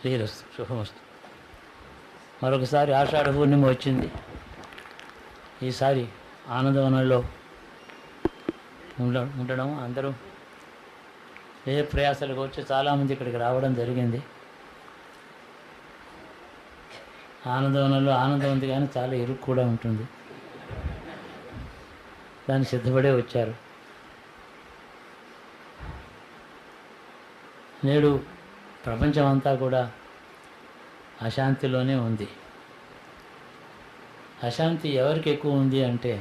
శ్రీరస్తు శుభమస్తు. మరొకసారి ఆషాఢ పూర్ణిమ వచ్చింది. ఈసారి ఆనందవనంలో ఉండడం, అందరూ ఏ ప్రయాసాలకు వచ్చి చాలామంది ఇక్కడికి రావడం జరిగింది. ఆనందవనంలో ఆనందం ఉంది, కానీ చాలా ఇరుకు కూడా ఉంటుంది. దాన్ని సిద్ధపడే వచ్చారు. నేడు ప్రపంచం అంతా కూడా అశాంతిలోనే ఉంది. అశాంతి ఎవరికి ఎక్కువ ఉంది అంటే,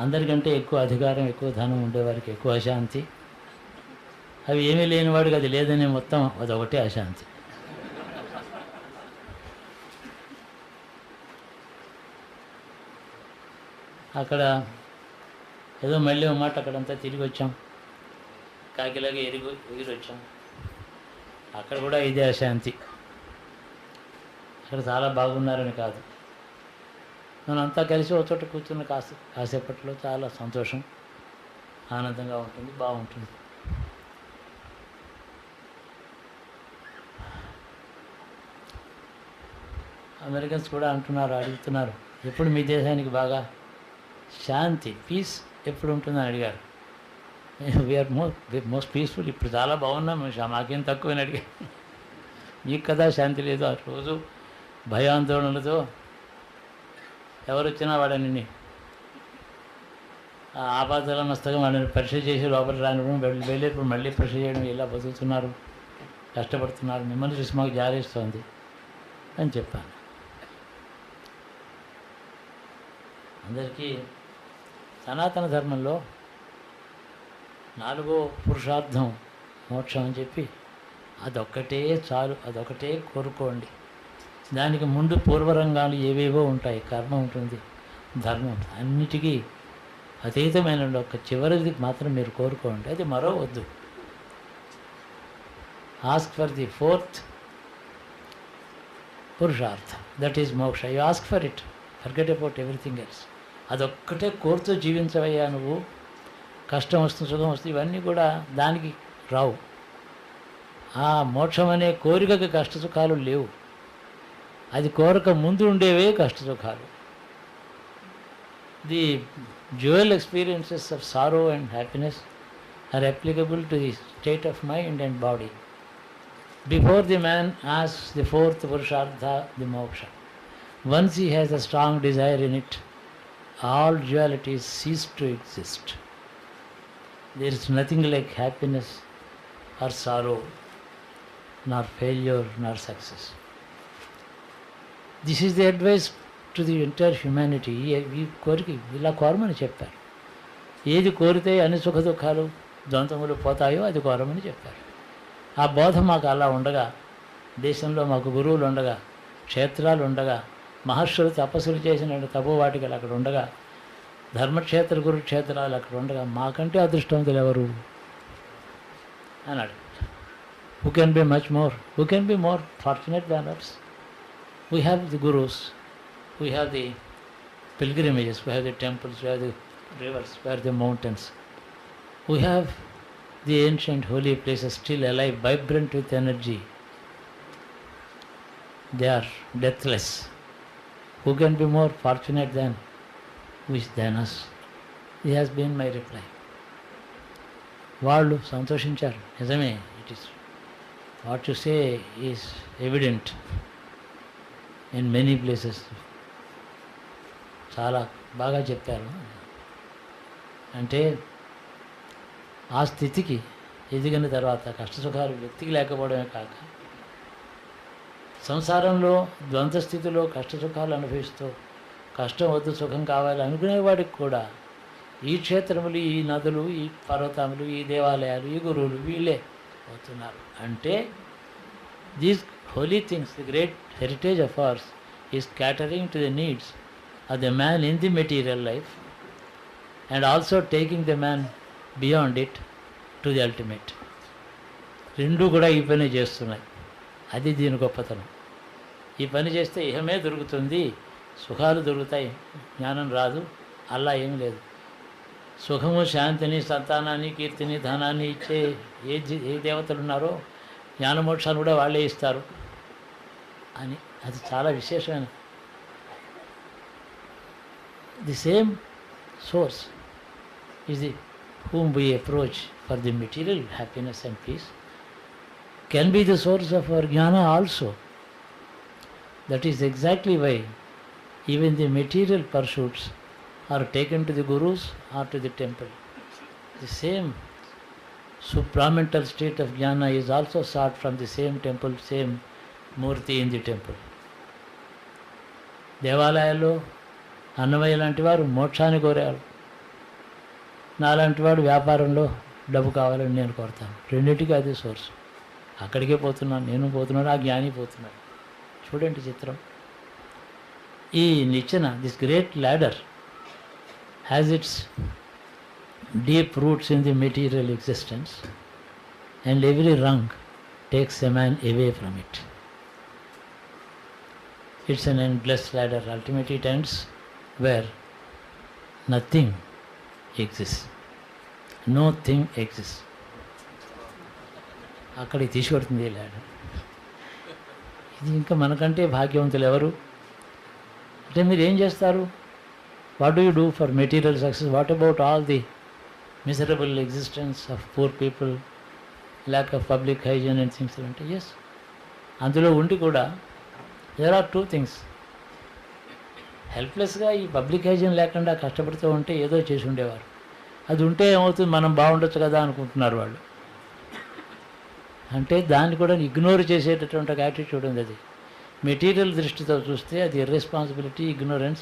అందరికంటే ఎక్కువ అధికారం, ఎక్కువ ధనం ఉండేవారికి ఎక్కువ అశాంతి. అవి ఏమీ లేనివాడికి అది లేదని మొత్తం అదొకటే అశాంతి. అక్కడ ఏదో మళ్ళీ ఒక మాట అక్కడంతా తిరిగి వచ్చాం, కాకిలాగా ఎగిరి వచ్చాం. అక్కడ కూడా ఇదే అశాంతి. అక్కడ చాలా బాగున్నారని కాదు, మనంతా కలిసి ఒక చోట కూర్చున్న కాసేపట్లో చాలా సంతోషం, ఆనందంగా ఉంటుంది, బాగుంటుంది. అమెరికన్స్ కూడా అంటున్నారు, అడుగుతున్నారు, ఎప్పుడు మీ దేశానికి బాగా శాంతి, పీస్ ఎప్పుడు ఉంటుందని అడిగారు. We are most peaceful. ఇప్పుడు చాలా బాగున్నాం, మాకేం తక్కువని అడిగారు. మీకు కదా శాంతి లేదు, ఆ రోజు భయాందోళనలతో ఎవరు వచ్చినా వాడని ఆపాదల మస్తకం వాళ్ళని పరీక్ష చేసి లోపల రానివ్వడం, వెళ్ళేప్పుడు మళ్ళీ పరీక్ష చేయడం, ఇలా బతుకుతున్నారు, కష్టపడుతున్నారు, మిమ్మల్ని చూసి మాకు జారేస్తోంది అని చెప్పాను. అందరికీ సనాతన ధర్మంలో 4వ పురుషార్థం మోక్షం అని చెప్పి అదొక్కటే చాలు, అదొకటే కోరుకోండి. దానికి ముందు పూర్వరంగాలు ఏవేవో ఉంటాయి, కర్మ ఉంటుంది, ధర్మం ఉంటుంది, అన్నిటికీ అతీతమైన ఒక చివరిది మాత్రం మీరు కోరుకోండి. అది మరో వద్దు. Ask for the 4th purushartha, that is moksha. You ask for it, forget about everything else. అదొక్కటే కోరుతూ జీవించవయ్యా నువ్వు. కష్టం వస్తుంది, సుఖం వస్తుంది, ఇవన్నీ కూడా దానికి రావు. ఆ మోక్షం అనే కోరికకి కష్ట సుఖాలు లేవు. అది కోరిక ముందు ఉండేవే కష్ట సుఖాలు. The dual experiences of sorrow and happiness are applicable to the state of mind and body. Before the man asks the 4th Purushartha, the moksha. Once he has a strong desire in it, all dualities cease to exist. There is nothing like happiness or sorrow, nor failure, nor success. This is the advice to the entire humanity. ఈ కోరిక ఇలా కోరమని చెప్పారు. ఏది కోరితే అన్ని సుఖ దుఃఖాలు ద్వంద్వములు పోతాయో అది కోరమని చెప్పారు. ఆ బోధ మాకు అలా ఉండగా, దేశంలో మాకు గురువులు ఉండగా, క్షేత్రాలు ఉండగా, మహర్షులు తపస్సులు చేసిన తపోవాటికలు అక్కడ ఉండగా, ధర్మక్షేత్ర కురుక్షేత్రాలు అక్కడ ఉండగా, మాకంటే అదృష్టవంతులు ఎవరు అన్నాడు. Who can be much more, who can be more fortunate than hours? We have the gurus, we have the pilgrimages, we have the temples, we have the rivers, we have the mountains, we have the ancient holy places still alive, vibrant with energy. They are deathless. Who can be more fortunate than us? This has been my reply. వాళ్ళు సంతోషించారు. నిజమే, it is what you say is evident in many places. చాలా బాగా చెప్పారు. అంటే ఆ స్థితికి ఎదిగిన తర్వాత కష్టసుఖాలు వ్యక్తికి లేకపోవడమే కాక, సంసారంలో ద్వంద్వ స్థితిలో కష్టసుఖాలు అనుభవిస్తూ కష్టం వద్దు సుఖం కావాలి అనుకునేవాడికి కూడా ఈ క్షేత్రములు, ఈ నదులు, ఈ పర్వతములు, ఈ దేవాలయాలు, ఈ గురువులు వీళ్ళే అవుతున్నారు. అంటే these Holi things, the great heritage of hours is catering to the needs of the man in the material life and also taking the man beyond it to the ultimate. రెండు కూడా ఈ పని చేస్తున్నాయి. అది దీని గొప్పతనం. ఈ పని చేస్తే ఇహమే దొరుకుతుంది, సుఖాలు దొరుకుతాయి, జ్ఞానం రాదు, అలా ఏం లేదు. సుఖము, శాంతిని, సంతానాన్ని, కీర్తిని, ధనాన్ని ఇచ్చే ఏ దేవతలు ఉన్నారో జ్ఞానమోక్షాన్ని కూడా వాళ్ళే ఇస్తారు అని. అది చాలా విశేషమైన. The same source is the whom we approach for the material happiness and peace can be the source of our jnana also. That is exactly why even the material pursuits are taken to the gurus or to the temple. The same supramental state of jnana is also sought from the same temple, same murti in the temple. దేవాలయాల్లో అన్నమయ్య లాంటి వారు మోక్షాన్ని కోరారు. నాలాంటి వాడు వ్యాపారంలో డబ్బు కావాలని నేను కోరుతాను. రెండింటికి అదే సోర్స్. అక్కడికే పోతున్నాను, నేను పోతున్నాను, ఆ జ్ఞాని పోతున్నాడు. చూడండి చిత్రం. ఈ నిచ్చెన, this great ladder has its deep roots in the material existence and every rung takes a man away from it. It's an endless ladder. Ultimately it ends where nothing exists. No thing exists. అక్కడికి తీసుకొడుతుంది ఈ ladder. ఇది ఇంకా మనకంటే భాగ్యవంతులు ఎవరు? అంటే మీరు ఏం చేస్తారు? What do you do for material success? What about all the miserable existence of poor people, lack of public hygiene and things అంటే ఎస్, అందులో ఉండి కూడా దేర్ ఆర్ టూ థింగ్స్. హెల్ప్లెస్గా ఈ పబ్లిక్ హైజీన్ లేకుండా కష్టపడుతూ ఉంటే ఏదో చేసి ఉండేవారు. అది ఉంటే ఏమవుతుంది, మనం బాగుండొచ్చు కదా అనుకుంటున్నారు వాళ్ళు. అంటే దాన్ని కూడా ఇగ్నోర్ చేసేటటువంటి ఒక యాటిట్యూడ్ ఉంది. అది మెటీరియల్ దృష్టితో చూస్తే అది irresponsibility, ignorance,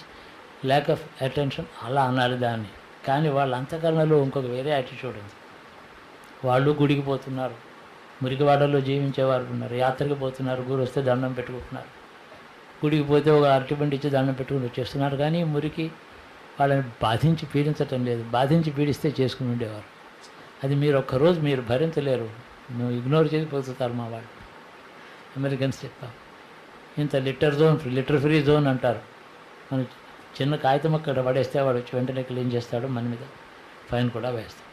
lack of attention అలా అనాలి దాన్ని. కానీ వాళ్ళ అంతఃకరణలో ఇంకొక వేరే యాటిట్యూడ్ ఉంది. వాళ్ళు గుడికి పోతున్నారు, మురికివాడల్లో జీవించేవారు ఉన్నారు, యాత్రకి పోతున్నారు, గురు వస్తే దండం పెట్టుకుంటున్నారు, గుడికి పోతే ఒక అరటిబండి ఇచ్చి దండం పెట్టుకుని వచ్చేస్తున్నారు. కానీ మురికి వాళ్ళని బాధించి పీడించటం లేదు. బాధించి పీడిస్తే చేసుకుని ఉండేవారు. అది మీరు ఒక్కరోజు మీరు భరించలేరు, నువ్వు ఇగ్నోర్ చేసి పోతున్నారు మా వాళ్ళు. అమెరికన్స్ చెప్పా, ఇంత లిటర్ ఫ్రీ జోన్ అంటారు. మనం చిన్న కాగితం అక్కడ పడేస్తే వాడు వచ్చి వెంటనే క్లీన్ చేస్తాడు, మన మీద ఫైన్ కూడా వేస్తాడు.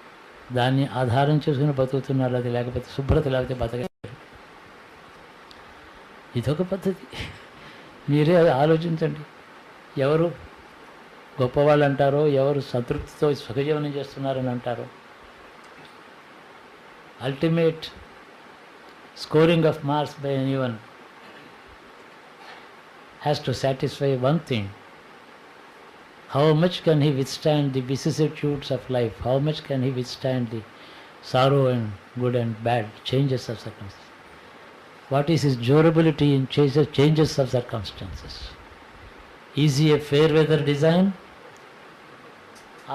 దాన్ని ఆధారం చేసుకుని బతుకుతున్నారు. అది లేకపోతే శుభ్రత లేకపోతే బతకలేరు. ఇదొక పద్ధతి. మీరే ఆలోచించండి. ఎవరు గొప్పవాళ్ళు అంటారో, ఎవరు సంతృప్తితో సుఖజీవనం చేస్తున్నారని అంటారో. Ultimate scoring of marks by anyone has to satisfy one thing. How much can he withstand the vicissitudes of life? How much can he withstand the sorrow and good and bad changes of circumstances? What is his durability in changes of circumstances? Is he a fair weather design?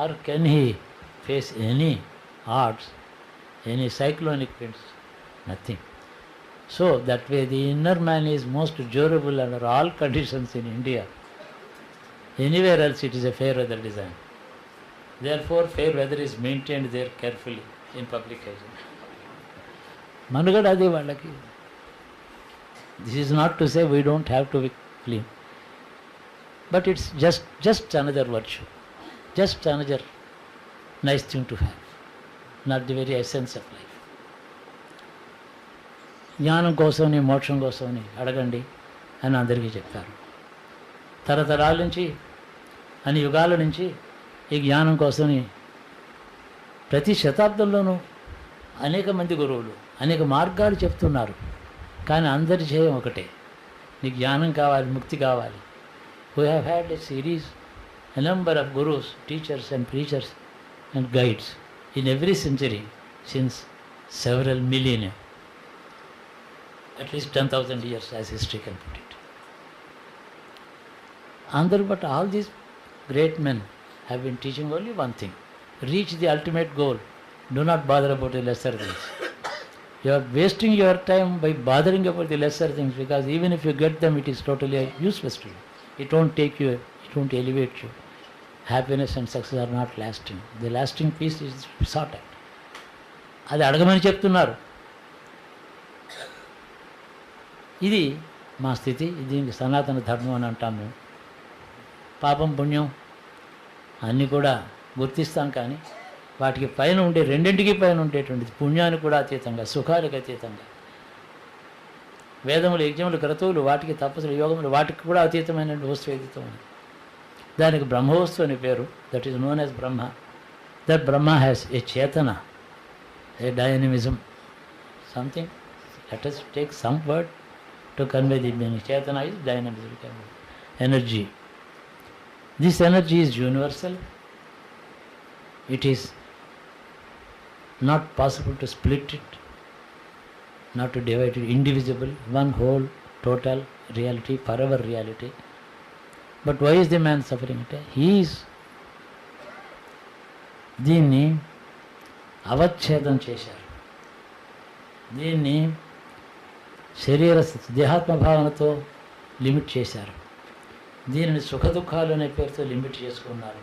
Or can he face any odds, any cyclonic winds? Nothing. So that way the inner man is most durable under all conditions in India. Anywhere else it is a fair weather design. Therefore fair weather is maintained there carefully in public hygiene. Manugada adi vallaki. This is not to say we don't have to be clean, but it's just another virtue, just another nice thing to have, not the very essence of life. జ్ఞానం కోసమని మోక్షం కోసమని అడగండి అని అందరికీ చెప్పారు. తరతరాల నుంచి, అన్ని యుగాల నుంచి ఈ జ్ఞానం కోసమని ప్రతి శతాబ్దంలోనూ అనేక మంది గురువులు అనేక మార్గాలు చెప్తున్నారు. కానీ అందరి ధ్యేయం ఒకటే, నీకు జ్ఞానం కావాలి, ముక్తి కావాలి. We have had a series, a number of gurus, teachers and preachers and guides in every century since several million, at least 10,000 years as history can put it. But all these great men have been teaching only one thing: reach the ultimate goal. Do not bother about the lesser things. You are wasting your time by bothering about the lesser things, because even if you get them, it is totally useless to you. It won't take you, it won't elevate you. Happiness and success are not lasting. The lasting peace is sought at. అది అడగమని చెప్తున్నారు. ఇది మా స్థితి, దీనికి సనాతన ధర్మం అని అంటాం మేము. పాపం పుణ్యం అన్నీ కూడా గుర్తిస్తాం, కానీ వాటికి పైన ఉండే, రెండింటికి పైన ఉండేటువంటిది పుణ్యానికి కూడా అతీతంగా, సుఖాలకు అతీతంగా వేదములు, యజ్ఞములు, క్రతువులు, వాటికి తపస్సులు, యోగములు, వాటికి కూడా అతీతమైన వస్తువు ఏదైతే ఉంది దానికి బ్రహ్మవస్తు అని పేరు. That is known as Brahma. That Brahma has a chetana, a dynamism, something. Let us take some word to convey the meaning. Chetana is dynamism, energy. This energy is universal. It is not possible to split it, not to divide it, indivisible, one whole, total reality, forever reality. But why is the man suffering it? He is దీన్ని అవచ్ఛేదం చేశారు. దీన్ని శరీర దేహాత్మ భావనతో limit చేశారు. దీనిని సుఖ దుఃఖాలు అనే పేరుతో లిమిట్ చేసుకున్నారు.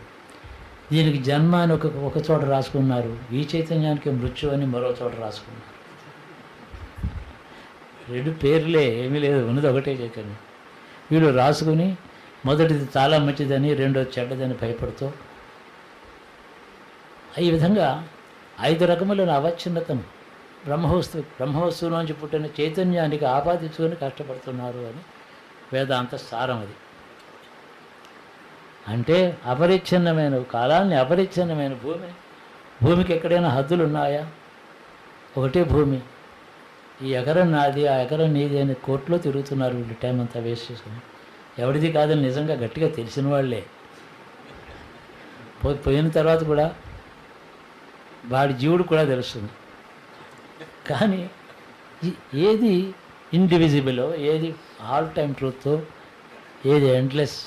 దీనికి జన్మ అని ఒక చోట రాసుకున్నారు. ఈ చైతన్యానికి మృత్యు అని మరో చోట రాసుకున్నారు. రెండు పేర్లే, ఏమీ లేదు, ఉన్నది ఒకటే చైతన్యం. వీళ్ళు రాసుకుని మొదటిది చాలా మంచిదని, రెండోది చెడ్డదని భయపడుతూ ఈ విధంగా 5 రకములైన అవచ్ఛిన్నతను బ్రహ్మవస్తువులోంచి పుట్టిన చైతన్యానికి ఆపాదించుకొని కష్టపడుతున్నారు అని వేదాంత సారం. అది అంటే అపరిచ్ఛిన్నమైన కాలాన్ని, అపరిచ్ఛిన్నమైన భూమికి ఎక్కడైనా హద్దులు ఉన్నాయా? ఒకటే భూమి. ఈ ఎకరం నాది, ఆ ఎకరం నీది అని కోర్టులో తిరుగుతున్నారు వీళ్ళు, టైం అంతా వేస్ట్ చేసుకుని. ఎవరిది కాదని నిజంగా గట్టిగా తెలిసిన వాళ్ళే. పోయిన తర్వాత కూడా వాడి జీవుడు కూడా తెలుస్తుంది. కానీ ఏది ఇండివిజిబులో, ఏది ఆల్ టైమ్ ట్రూతో, ఏది ఎండ్లెస్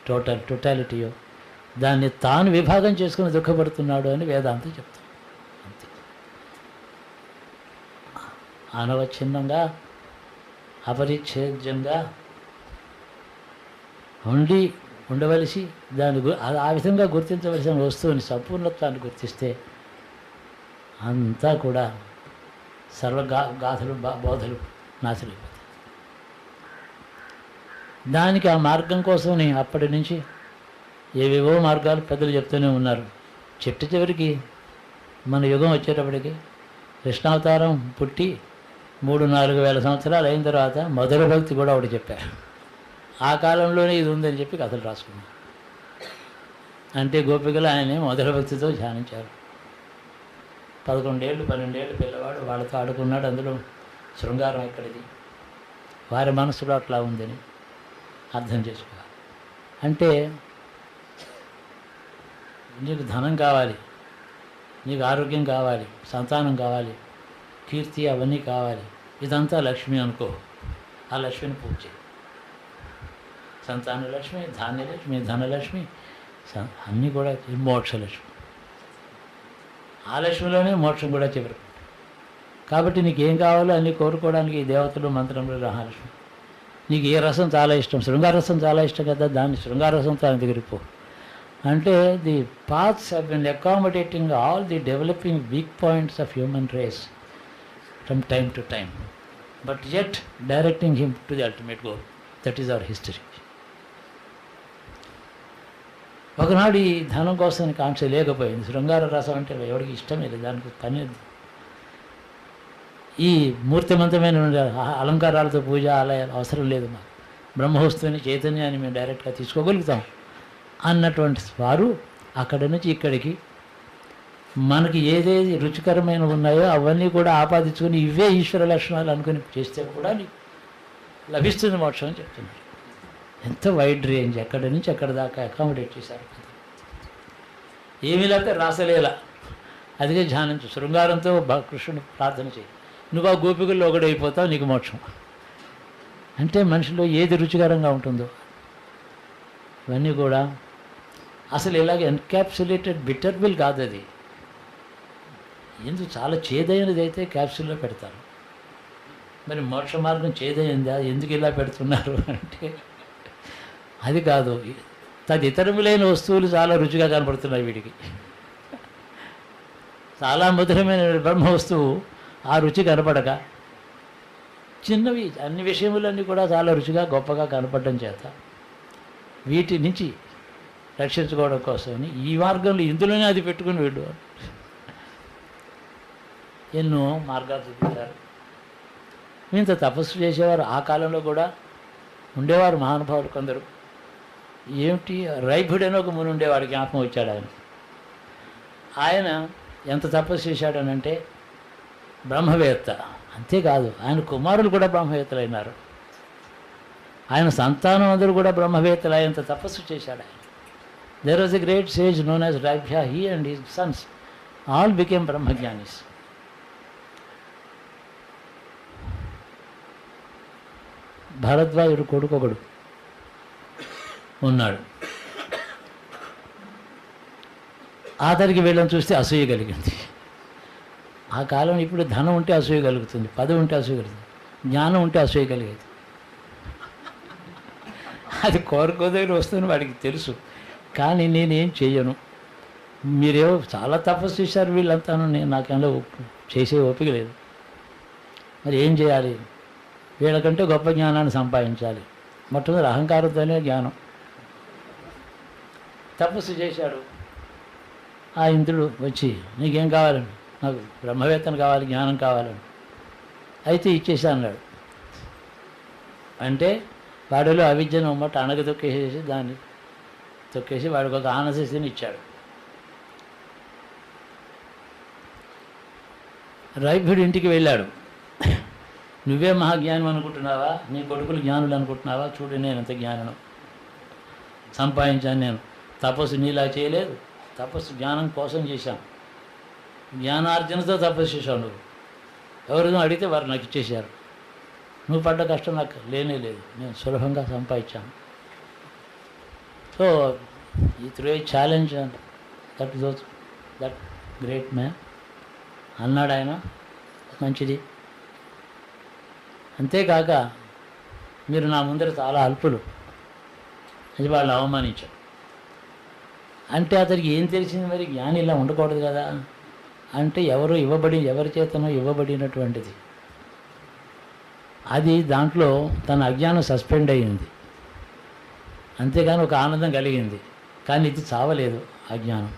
టోటాలిటీయో దాన్ని తాను విభాగం చేసుకుని దుఃఖపడుతున్నాడు అని వేదాంతం చెప్తాం. అంతే. అనవచ్ఛిన్నంగా, అపరిచ్ఛేద్యంగా ఉండవలసి దాని ఆ విధంగా గుర్తించవలసిన వస్తువుని సంపూర్ణత్వాన్ని గుర్తిస్తే అంతా కూడా గాథలు బోధలు నాశనమైపోతాయి. దానికి ఆ మార్గం కోసమని అప్పటి నుంచి ఏవేవో మార్గాలు పెద్దలు చెప్తూనే ఉన్నారు. చివరికి మన యుగం వచ్చేటప్పటికి కృష్ణావతారం పుట్టి 3-4 వేల సంవత్సరాలు అయిన తర్వాత మధుర భక్తి కూడా ఒకటి చెప్పారు. ఆ కాలంలోనే ఇది ఉందని చెప్పి కథలు రాసుకున్నారు. అంటే గోపికలు ఆయనే మధుర భక్తితో ధ్యానించారు. 11 ఏళ్ళు 12 ఏళ్ళు పిల్లవాడు వాళ్ళతో ఆడుకున్నాడు. అందులో శృంగారం ఎక్కడిది? వారి మనసులో అట్లా ఉందని అర్థం చేసుకోవాలి. అంటే నీకు ధనం కావాలి, నీకు ఆరోగ్యం కావాలి, సంతానం కావాలి, కీర్తి అవన్నీ కావాలి. ఇదంతా లక్ష్మి అనుకో. ఆ లక్ష్మిని పూజ చేయి. సంతాన లక్ష్మి, ధాన్యలక్ష్మి, ధనలక్ష్మి, అన్నీ కూడా మోక్షలక్ష్మి. ఆ లక్ష్మిలోనే మోక్షం కూడా చివరికి. కాబట్టి నీకు ఏం కావాలో అన్నీ కోరుకోవడానికి ఈ దేవతలు, మంత్రములు, మహాలక్ష్మి. నీకు ఏ రసం చాలా ఇష్టం, శృంగారరసం చాలా ఇష్టం కదా, దాన్ని శృంగారరసంతో ఆయన దగ్గరికి పో. అంటే the paths have been accommodating all the developing weak points of human race from time to time, but yet directing him to the ultimate goal. That is our history. ఒకనాడు ఈ ధనం కోసం కాంక్ష లేకపోయింది. శృంగార రసం అంటే ఎవరికి ఇష్టమే లేదు, దానికి పని. ఈ మూర్తిమంతమైన అలంకారాలతో పూజ ఆలయాలు అవసరం లేదు. మాకు బ్రహ్మవస్తువుని, చైతన్యాన్ని మేము డైరెక్ట్గా తీసుకోగలుగుతాం అన్నటువంటి వారు అక్కడి నుంచి ఇక్కడికి మనకి ఏదేది రుచికరమైన ఉన్నాయో అవన్నీ కూడా ఆపాదించుకొని ఇవే ఈశ్వర లక్షణాలు అనుకుని చేస్తే కూడా నీకు లభిస్తుంది మోక్షం అని చెప్తున్నారు. ఎంత వైడ్ రేంజ్, ఎక్కడి నుంచి ఎక్కడి దాకా అకామిడేట్ చేశారు. ఏమీ లేకపోతే రాసలేలా, అదిగే ధ్యానించు. శృంగారంతో కృష్ణుడు ప్రార్థన చేయి, నువ్వు ఆ గోపికల్లో ఒకడైపోతావు, నీకు మోక్షం. అంటే మనిషిలో ఏది రుచికరంగా ఉంటుందో ఇవన్నీ కూడా అసలు ఇలాగ ఎన్క్యాప్సులేటెడ్ బిటర్ బిల్ కాదు అది. ఎందుకు చాలా చేదైనది అయితే క్యాప్సుల్లో పెడతారు. మరి మోక్ష మార్గం చేదైందా, ఎందుకు ఇలా పెడుతున్నారు అంటే అది కాదు. తదితరములైన వస్తువులు చాలా రుచిగా కనపడుతున్నాయి వీడికి. చాలా మధురమైన బ్రహ్మ వస్తువు ఆ రుచి కనపడక, చిన్నవి అన్ని విషయములన్నీ కూడా చాలా రుచిగా గొప్పగా కనపడడం చేత వీటి నుంచి రక్షించుకోవడం కోసమని ఈ మార్గంలో ఇందులోనే అది పెట్టుకుని వీడు ఎన్నో మార్గాలు చూపించారు. ఇంత తపస్సు చేసేవారు ఆ కాలంలో కూడా ఉండేవారు మహానుభావులు కొందరు. ఏమిటి రైభుడని ఒక ముని ఉండేవాడు, జ్ఞాపకం వచ్చాడు ఆయన. ఆయన ఎంత తపస్సు చేశాడనంటే బ్రహ్మవేత్త. అంతేకాదు ఆయన కుమారులు కూడా బ్రహ్మవేత్తలు అయినారు. ఆయన సంతానం అందరూ కూడా బ్రహ్మవేత్తలు అయ్యేంత తపస్సు చేశాడు ఆయన. There was a great sage known as Raibhya. He and his sons all became brahmajnanis. భరద్వాజుడు కొడుకు ఒకడు ఉన్నాడు. అతనికి వీళ్ళని చూస్తే అసూయ కలిగింది. ఆ కాలం ఇప్పుడు ధనం ఉంటే అసూయ కలుగుతుంది, పదవి ఉంటే అసూయ కలుగుతుంది, జ్ఞానం ఉంటే అసూయ కలిగేది. అది కోరుకోదగిన వస్తుందని వాడికి తెలుసు. కానీ నేనేం చెయ్యను, మీరేమో చాలా తపస్సు చేశారు వీళ్ళంతాను, నేను నాకేమో చేసే ఓపిక లేదు. మరి ఏం చేయాలి? వీళ్ళకంటే గొప్ప జ్ఞానాన్ని సంపాదించాలి. మొట్టమొదటి అహంకారంతోనే జ్ఞానం. తపస్సు చేశాడు. ఆ ఇంద్రుడు వచ్చి నీకేం కావాలని, నాకు బ్రహ్మవేత్తను కావాలి, జ్ఞానం కావాలని. అయితే ఇచ్చేసా అన్నాడు. అంటే వాడిలో అవిద్యను అమ్మట అణగ తొక్కేసేసి దాన్ని తొక్కేసి వాడికి ఒక ఆనశిస్తిని ఇచ్చాడు. రైభుడు ఇంటికి వెళ్ళాడు. నువ్వే మహాజ్ఞానం అనుకుంటున్నావా, నీ కొడుకులు జ్ఞానులు అనుకుంటున్నావా? చూడు నేను ఎంత జ్ఞానం సంపాదించాను. నేను తపస్సు నీలా చేయలేదు, తపస్సు జ్ఞానం కోసం చేశాం. జ్ఞానార్జనతో తపస్సు చేశావు నువ్వు. ఎవరిదో అడిగితే వారు నాకు ఇచ్చేశారు. నువ్వు పడ్డ కష్టం నాకు లేనే లేదు, నేను సులభంగా సంపాదించాను. సో ఈ through a challenge that great man అన్నాడు ఆయన. మంచిది. అంతేకాక మీరు నా ముందర చాలా అల్పులు అది వాళ్ళు అవమానించారు. అంటే అతనికి ఏం తెలిసింది? మరి జ్ఞాని ఇలా ఉండకూడదు కదా. అంటే ఎవరి చేతనో ఇవ్వబడినటువంటిది అది. దాంట్లో తన అజ్ఞానం సస్పెండ్ అయ్యింది, అంతేగాని ఒక ఆనందం కలిగింది. కానీ ఇది చావలేదు అజ్ఞానం.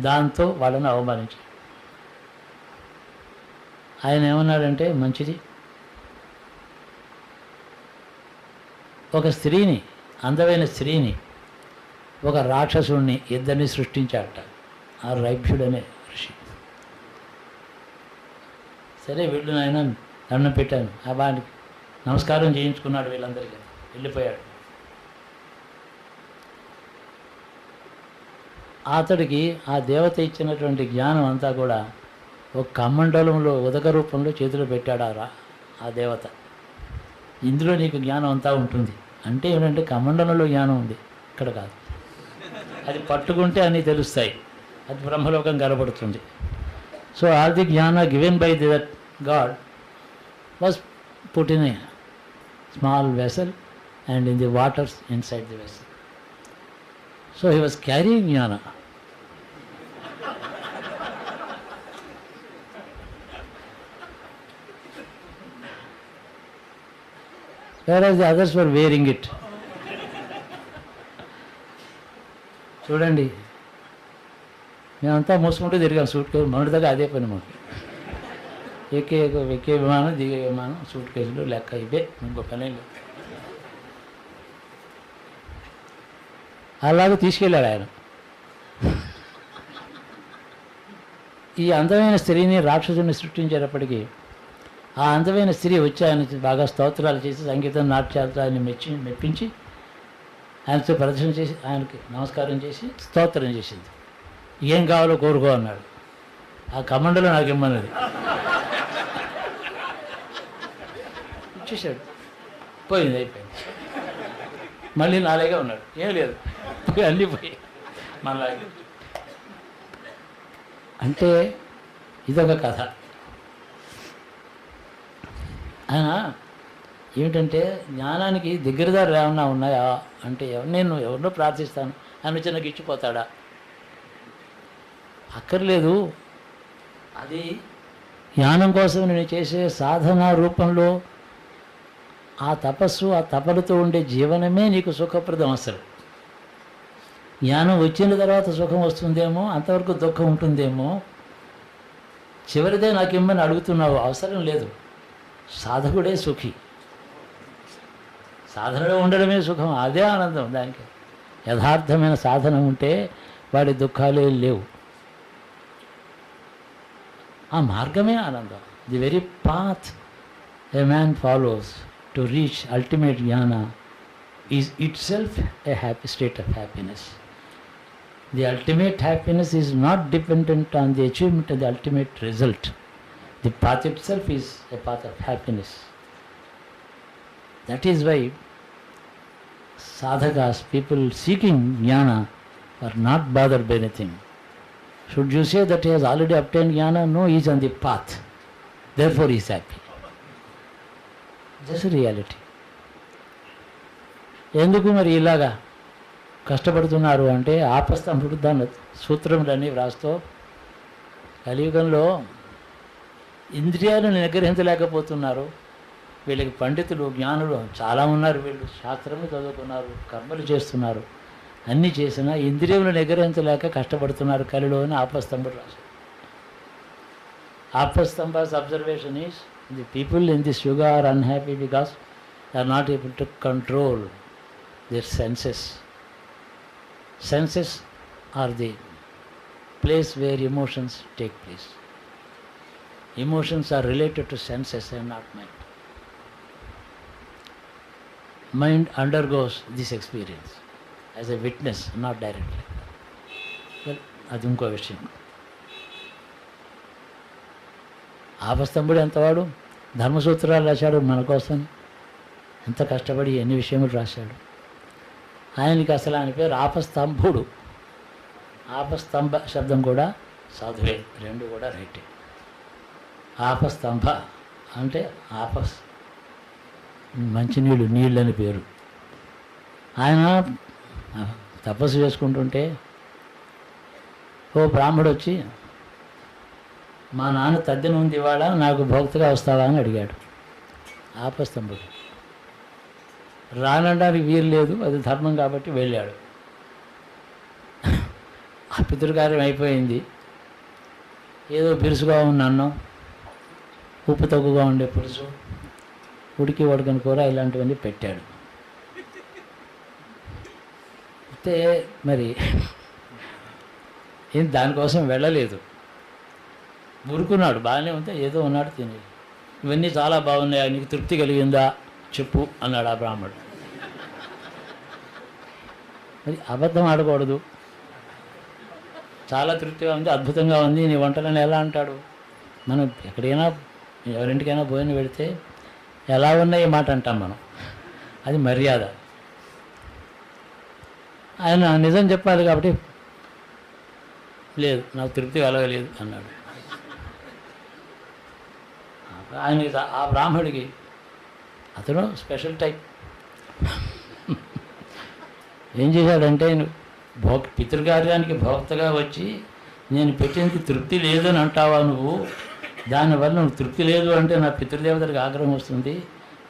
దాంతో వాళ్ళని అవమానించారు. ఆయన ఏమన్నాడంటే మంచిది. ఒక స్త్రీని, అందమైన స్త్రీని, ఒక రాక్షసుడిని, ఇద్దరిని సృష్టించాడట ఆ రైభ్యుడనే ఋషి. సరే వీళ్ళు ఆయన దండం పెట్టాను, ఆ బానికి నమస్కారం చేయించుకున్నాడు. వీళ్ళందరికీ వెళ్ళిపోయాడు. అతడికి ఆ దేవత ఇచ్చినటువంటి జ్ఞానం అంతా కూడా ఒక కమండలంలో ఉదక రూపంలో చేతిలో పెట్టాడు ఆ దేవత. ఇందులో నీకు జ్ఞానం అంతా ఉంటుంది. అంటే ఏమిటంటే కమండలంలో జ్ఞానం ఉంది, ఇక్కడ కాదు. అది పట్టుకుంటే అన్నీ తెలుస్తాయి, అది బ్రహ్మలోకం కనబడుతుంది. సో ఆల్ ది జ్ఞాన given by that God was put in a small vessel and in the waters inside the vessel. So he was carrying జ్ఞాన. whereas the others were wearing it. చూడండి, మేమంతా మూసుకుంటూ తిరిగాం సూట్ కేసు. మొన్నటి దగ్గర అదే పని మాకు. ఎక్కే విమానం, దిగే విమానం, సూట్ కేసులు లెక్క ఇవే, ఇంకో పని లేదు. అలాగే తీసుకెళ్ళాడు ఆయన. ఈ అందమైన స్త్రీని, రాక్షసుని సృష్టించేటప్పటికీ ఆ అందమైన స్త్రీ వచ్చి ఆయన బాగా స్తోత్రాలు చేసి, సంగీతం, నాట్యాలతో ఆయన మెప్పించి ఆయనతో ప్రదర్శన చేసి, ఆయనకి నమస్కారం చేసి స్తోత్రం చేసింది. ఏం కావాలో కోరుకో అన్నాడు. ఆ కమండలో నాకు ఇమ్మన్నది. ఇచ్చేసాడు. పోయింది, అయిపోయింది. మళ్ళీ నాలేగా ఉన్నాడు, ఏం లేదు, అన్నీ పోయి మనలాగే. అంటే ఇదొక కథ. ఆయన ఏమిటంటే జ్ఞానానికి దగ్గరదారు ఏమన్నా ఉన్నాయా అంటే, నేను ఎవరినో ప్రార్థిస్తాను ఆయన వచ్చి నాకు ఇచ్చిపోతాడా? అక్కర్లేదు. అది జ్ఞానం కోసం నేను చేసే సాధన రూపంలో ఆ తపస్సు, ఆ తపలతో ఉండే జీవనమే నీకు సుఖప్రదం. అసలు జ్ఞానం వచ్చిన తర్వాత సుఖం వస్తుందేమో, అంతవరకు దుఃఖం ఉంటుందేమో. చివరిదే నాకు ఇమ్మని అడుగుతున్నావు, అవసరం లేదు. సాధకుడే సుఖి. సాధనలో ఉండడమే సుఖం, అదే ఆనందం. దానికి యథార్థమైన సాధన ఉంటే వాడి దుఃఖాలే లేవు. ఆ మార్గమే ఆనందం. The very path a man follows to reach ultimate jnana is itself a happy state of happiness. The ultimate happiness is not dependent on the achievement of the ultimate result. The path itself is a path of happiness. That is why sadhakas, people seeking jnana, are not bothered by anything. Should you say that he has already obtained jnana? No, he is on the path. Therefore he is happy. That's a reality. ఎందుకు మరి ఇలాగా కష్టపడుతున్నారు అంటే ఆపస్తంభుడు దాని సూత్రములన్నీ వ్రాస్తూ కలియుగంలో ఇంద్రియాలను నిగ్రహించలేకపోతున్నారు. వీళ్ళకి పండితులు జ్ఞానులు చాలా ఉన్నారు, వీళ్ళు శాస్త్రము చదువుకున్నారు, కర్మలు చేస్తున్నారు, అన్నీ చేసినా ఇంద్రియములను నిగ్రహించలేక కష్టపడుతున్నారు కలిలో అని ఆపస్తంభుడు రాశారు. Apastamba's observation is the people in this yuga are unhappy because they are not able to control their senses. Senses are the place where emotions take place. Emotions are related to senses and not mind. Mind undergoes this experience as a witness, not directly. Well, అది ఇంకో విషయం. ఆపస్తంభుడు ఎంతవాడు, ధర్మసూత్రాలు రాశాడు మన కోసం, ఎంత కష్టపడి ఎన్ని విషయములు రాశాడు. ఆయనకి అసలు ఆయన పేరు ఆపస్తంభుడు. ఆపస్తంభ శబ్దం కూడా సాధువే, రెండు కూడా రైటే. ఆపస్తంభ అంటే ఆపస్ మంచినీళ్ళు, నీళ్ళని పేరు. ఆయన తపస్సు చేసుకుంటుంటే ఓ బ్రాహ్మడు వచ్చి, మా నాన్న తద్దిన ఉంది ఇవాళ, నాకు భక్తిగా వస్తావా అని అడిగాడు. ఆపస్తంభుడు రానడానికి వీలు లేదు, అది ధర్మం కాబట్టి వెళ్ళాడు. ఆ పితృకార్యం అయిపోయింది. ఏదో బిరుసుగా ఉన్న అన్నం, ఉప్పు తక్కువగా ఉండే పులుసు, ఉడికి ఉడకని కూర, ఇలాంటివన్నీ పెట్టాడు. అయితే మరి ఏం దానికోసం వెళ్ళలేదు, ఊరుకున్నాడు. బాగానే ఉంటే ఏదో ఉన్నాడు, తిని ఇవన్నీ చాలా బాగున్నాయి, నీకు తృప్తి కలిగిందా చెప్పు అన్నాడు ఆ బ్రాహ్మడు. మరి అబద్ధం ఆడకూడదు. చాలా తృప్తిగా ఉంది, అద్భుతంగా ఉంది, నీ వంటలని ఎలా అంటాడు? మనం ఎక్కడైనా ఎవరింటికైనా భోజనం పెడితే ఎలా ఉన్నాయి మాట అంటాం మనం, అది మర్యాద. ఆయన నిజం చెప్పాలి కాబట్టి లేదు, నాకు తృప్తి కలగలేదు అన్నాడు. ఆయనకి ఆ బ్రాహ్మడికి అతను స్పెషల్ టైప్. ఏం చేశాడంటే పితృకార్యానికి భోక్తగా వచ్చి, నేను పెట్టినది తృప్తి లేదని అంటావా నువ్వు, దానివల్ల నువ్వు తృప్తి లేదు అంటే నా పితృదేవతలకు ఆగ్రహం వస్తుంది,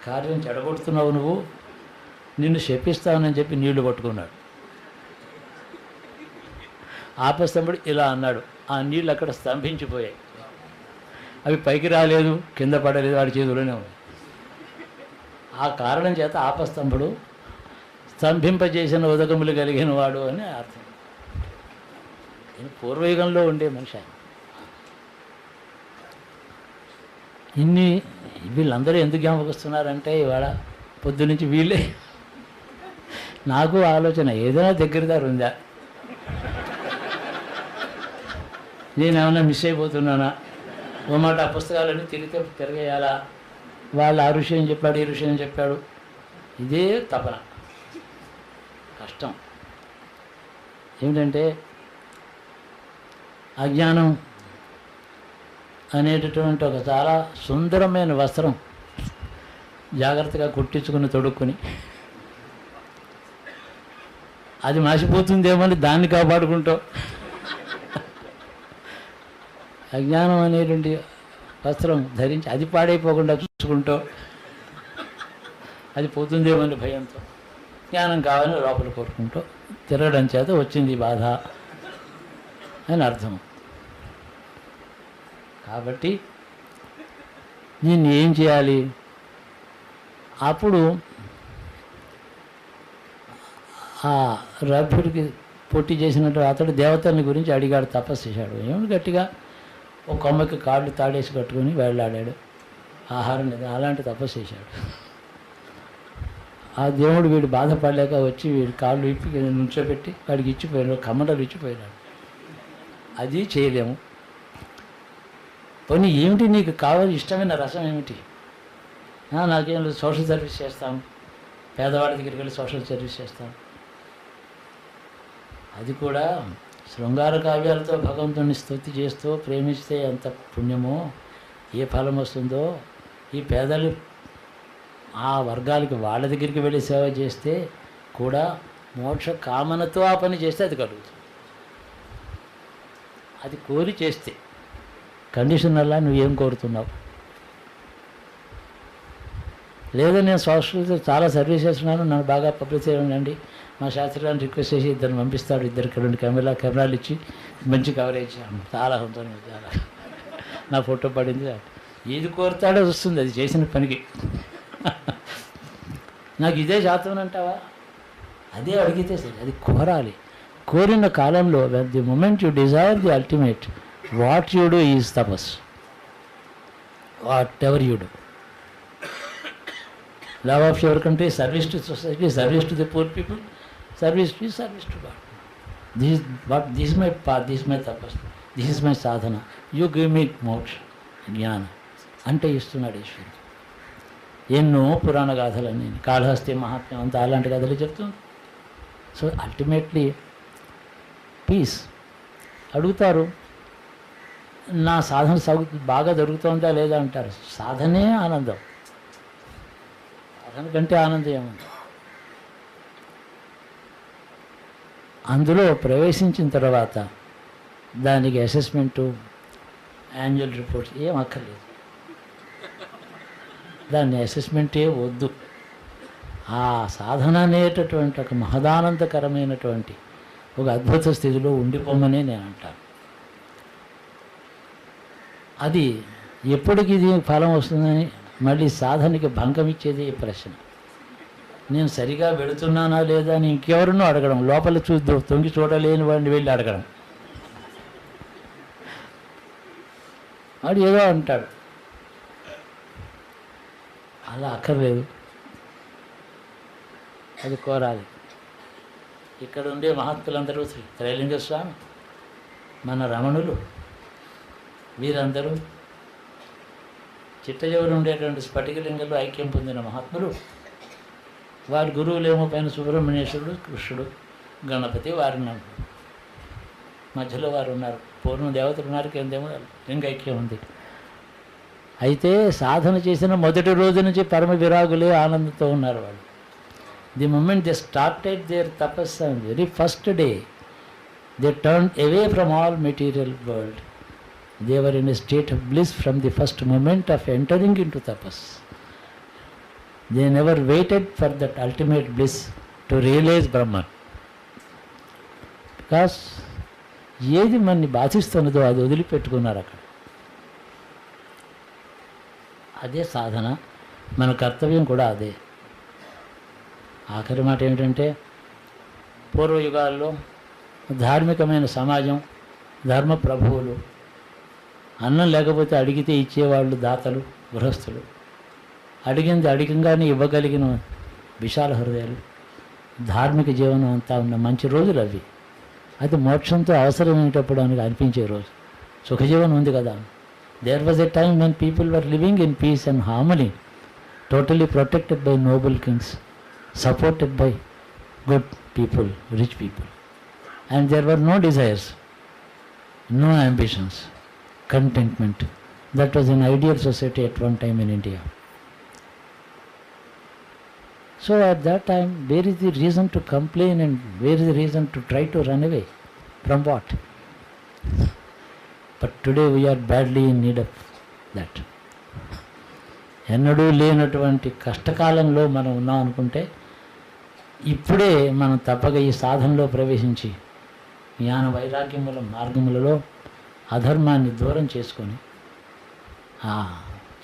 కార్యం చెడగొడుతున్నావు నువ్వు, నిన్ను శపిస్తానని చెప్పి నీళ్లు పట్టుకున్నాడు. ఆపస్తంభుడు ఇలా అన్నాడు, ఆ నీళ్ళు అక్కడ స్తంభించిపోయాయి. అవి పైకి రాలేదు, కింద పడలేదు, వాడి చేతిలోనే ఉంది. ఆ కారణం చేత ఆపస్తంభుడు స్తంభింపజేసిన ఉదకములు కలిగిన వాడు అని అర్థం. పూర్వయుగంలో ఉండే మనిషి ఆయన. ఇన్ని వీళ్ళందరూ ఎందుకు జ్ఞాపకొస్తున్నారంటే ఇవాళ పొద్దునుంచి వీళ్ళే. నాకు ఆలోచన, ఏదైనా దగ్గరదారు ఉందా, నేనేమన్నా మిస్ అయిపోతున్నానా, ఓ మాట ఆ పుస్తకాలన్నీ తిరిగేయాలా, వాళ్ళు ఆ విషయం చెప్పాడు, ఈ విషయం చెప్పాడు, ఇదే తపన. కష్టం ఏమిటంటే అజ్ఞానం అనేటటువంటి ఒక చాలా సుందరమైన వస్త్రం జాగ్రత్తగా కుట్టించుకుని తొడుక్కుని, అది మాసిపోతుందేమని దాన్ని కాపాడుకుంటూ, అజ్ఞానం అనేటువంటి వస్త్రం ధరించి అది పాడైపోకుండా చూసుకుంటూ, అది పోతుందేమని భయంతో, జ్ఞానం కావాలని లోపల కోరుకుంటూ తిరగడం చేత వచ్చింది బాధ అని అర్థం. కాబట్టి దీన్ని ఏం చేయాలి? అప్పుడు ఆ రభ్యుడికి పోటీ చేసినట్టు అతడు దేవతల్ని గురించి అడిగాడు, తపస్సు చేశాడు. ఏమిటి గట్టిగా ఒక కొమ్మకి కాళ్ళు తాడేసి కట్టుకొని వెళ్ళాడాడు, ఆహారం లేదు, అలాంటి తపస్సు చేశాడు. ఆ దేవుడు వీడు బాధపడలేక వచ్చి వీడి కాళ్ళు ఇప్పి నుంచోబెట్టి వాడికి ఇచ్చిపోయాడు, కమ్మడలు ఇచ్చిపోయినాడు. అది చేయలేము. పోనీ ఏమిటి నీకు కావాలి, ఇష్టమైన రసం ఏమిటి? నాకేం లేదు, సోషల్ సర్వీస్ చేస్తాం, పేదవాడి దగ్గరికి వెళ్ళి సోషల్ సర్వీస్ చేస్తాం. అది కూడా శృంగార కావ్యాలతో భగవంతుని స్తుతి చేస్తూ ప్రేమిస్తే ఎంత పుణ్యమో, ఏ ఫలం వస్తుందో. ఈ పేదలు ఆ వర్గాలకి వాళ్ళ దగ్గరికి వెళ్ళి సేవ చేస్తే కూడా మోక్ష కామనతో ఆ పని చేస్తే అది కలుగుతుంది. అది కోరి చేస్తే. కండిషనల్లా నువ్వేం కోరుతున్నావు? లేదా నేను సోషల్ చాలా సర్వీస్ చేస్తున్నాను, నన్ను బాగా పబ్లిసిటీ ఉండండి, మా శాస్త్రాన్ని రిక్వెస్ట్ చేసి ఇద్దరు పంపిస్తాడు, ఇద్దరికి 2 కెమెరాలు ఇచ్చి మంచి కవరేజ్, చాలా సంతోషం, చాలా నా ఫోటో పడింది. ఏది కోరుతాడో వస్తుంది అది చేసిన పనికి. నాకు ఇదే శాతం అంటావా? అదే అడిగితే సరే, అది కోరాలి. కోరిన కాలంలో the moment you desire the ultimate, what you do is tapas. Whatever you do, love of your country, service to society, service to the poor people, service to God. This is my path, this my tapas, this is my sadhana. You give me moksha జ్ఞానం అంటే ఇస్తున్నాడు ఈశ్వరుడు. ఎన్నో పురాణ గాథలన్నీ, కాళహస్తి మహాత్మ్యం అంతా అలాంటి కథలు చెప్తుంది. So ultimately peace. అడుగుతారు, నా సాధన బాగా జరుగుతుందా లేదా అంటారు. సాధనే ఆనందం, సాధన కంటే ఆనందం ఏముంది? అందులో ప్రవేశించిన తర్వాత దానికి అసెస్మెంటు, యాన్యువల్ రిపోర్ట్స్ ఏం అక్కర్లేదు. దాన్ని అసెస్మెంటే వద్దు. ఆ సాధన అనేటటువంటి ఒక మహదానందకరమైనటువంటి ఒక అద్భుత స్థితిలో ఉండిపోమనే నేను అంటాను. అది ఎప్పటికి ఇది ఫలం వస్తుందని మళ్ళీ సాధనకి భంగం ఇచ్చేది ఈ ప్రశ్న. నేను సరిగా వెళుతున్నానా లేదా అని ఇంకెవరినో అడగడం, లోపల తొంగి చూడలేని వాడిని వెళ్ళి అడగడం. వాడు ఏదో అంటాడు, అలా అక్కర్లేదు, అది కోరాలి. ఇక్కడ ఉండే మహాత్ములందరూ త్రైలింగ స్వామి, మన రమణులు, వీరందరూ చిట్టజవరు ఉండేటువంటి స్ఫటికలింగంలో ఐక్యం పొందిన మహాత్ములు. వారి గురువులేమో పైన సుబ్రహ్మణ్యేశ్వరుడు, కృష్ణుడు, గణపతి, వారిని మధ్యలో వారు ఉన్నారు. పూర్ణ దేవతలు ఉన్నారు, కిందేమో లింగ ఐక్యం ఉంది. అయితే సాధన చేసిన మొదటి రోజు నుంచి పరమ విరాగులే ఆనందంతో ఉన్నారు వాళ్ళు. The moment they started their tapas on very first day, they turn away from all material world. They were in a state of bliss from the first moment of entering in to tapas. They never waited for that ultimate bliss to realize Brahman. Because ఏది మనని బాధిస్తున్నదో అది వదిలిపెట్టుకున్నారు అక్కడ. అదే సాధన, మన కర్తవ్యం కూడా అదే. ఆఖరి మాట ఏమిటంటే, పూర్వయుగాల్లో ధార్మికమైన సమాజం, ధర్మ ప్రభువులు, అన్నం లేకపోతే అడిగితే ఇచ్చేవాళ్ళు దాతలు, గృహస్థులు, అడిగింది అడిగంగానే ఇవ్వగలిగిన విశాల హృదయాలు, ధార్మిక జీవనం అంతా ఉన్న మంచి రోజులు అవి. అది మోక్షంతో అవసరమయ్యేటప్పుడు అని అనిపించే రోజు. సుఖజీవనం ఉంది కదా. There was a time when people were living in peace and harmony, totally protected by noble kings, supported by good people, rich people, and there were no desires, no ambitions, contentment. That was an ideal society at one time in India. So at that time, where is the reason to complain and where is the reason to try to run away? From what? But today we are badly in need of that. ఎన్నడూ లేనటువంటి కష్టకాలంలో మనం ఉన్నాం అనుకుంటే, ఇప్పుడే మనం తప్పక ఈ సాధనలో ప్రవేశించి జ్ఞాన వైరాగ్యముల మార్గములలో అధర్మాన్ని దూరం చేసుకొని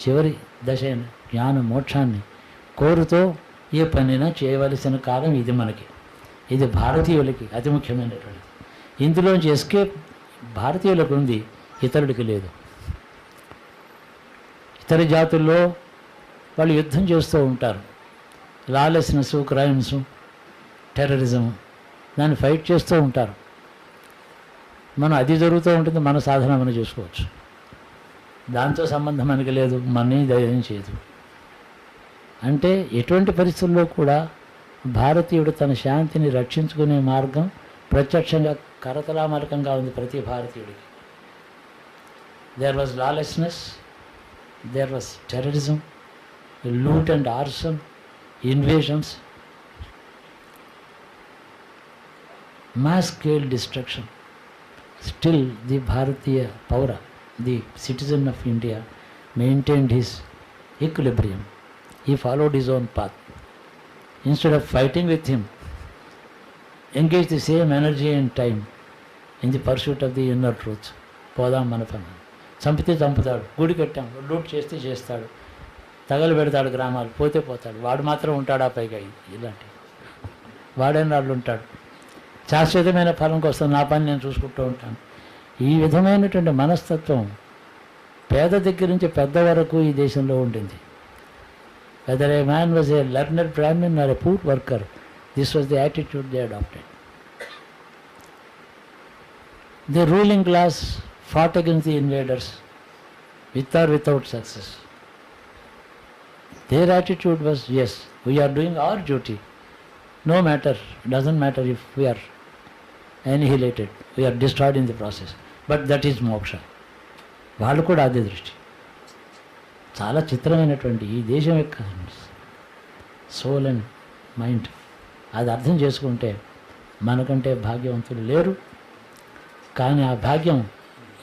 చివరి దశ అయిన జ్ఞాన మోక్షాన్ని కోరుతూ ఏ పనైనా చేయవలసిన కాలం ఇది మనకి. ఇది భారతీయులకి అతి ముఖ్యమైనటువంటిది. ఇందులోంచి ఎస్కేప్ భారతీయులకు ఉంది, ఇతరుడికి లేదు. ఇతర జాతుల్లో వాళ్ళు యుద్ధం చేస్తూ ఉంటారు, లాలెస్నెస్, క్రైమ్స్, టెర్రరిజం, దాన్ని ఫైట్ చేస్తూ ఉంటారు. మనం అది జరుగుతూ ఉంటుంది, మన సాధన మనం చేసుకోవచ్చు. దాంతో సంబంధం మనకి లేదు, మనని ధైర్యం చేయదు. అంటే ఎటువంటి పరిస్థితుల్లో కూడా భారతీయుడు తన శాంతిని రక్షించుకునే మార్గం ప్రత్యక్షంగా కరతలామలకంగా ఉంది ప్రతి భారతీయుడికి. There was lawlessness, there was terrorism, loot and arson, invasions, mass scale destruction. Still the Bharatiya Paura, the citizen of India, maintained his equilibrium. He followed his own path. Instead of fighting with him, engaged the same energy and time in the pursuit of the inner truth. పోదాం మన పని. చంపితే చంపుతాడు, గుడి కట్టాం, loot చేస్తే చేస్తాడు, తగలు పెడతాడు, గ్రామాలు పోతే పోతాడు, వాడు మాత్రం ఉంటాడా పైగా. ఇలాంటి వాడైన వాళ్ళు ఉంటాడు. శాశ్వతమైన ఫలం కోసం నా పని నేను చూసుకుంటూ ఉంటాను. ఈ విధమైనటువంటి మనస్తత్వం పేద దగ్గర నుంచి పెద్ద వరకు ఈ దేశంలో ఉండింది. Whether a man was a learner Brahmin or a poor worker, this was the attitude they adopted. The ruling class fought against the invaders with or without success. Their attitude was, yes, we are doing our duty. No matter, doesn't matter if we are annihilated, we are destroyed in the process. But that is moksha. వాళ్ళు కూడా అదే దృష్టి. చాలా చిత్రమైనటువంటి ఈ దేశం యొక్క soul and mind అది అర్థం చేసుకుంటే మనకంటే భాగ్యవంతులు లేరు. కానీ ఆ భాగ్యం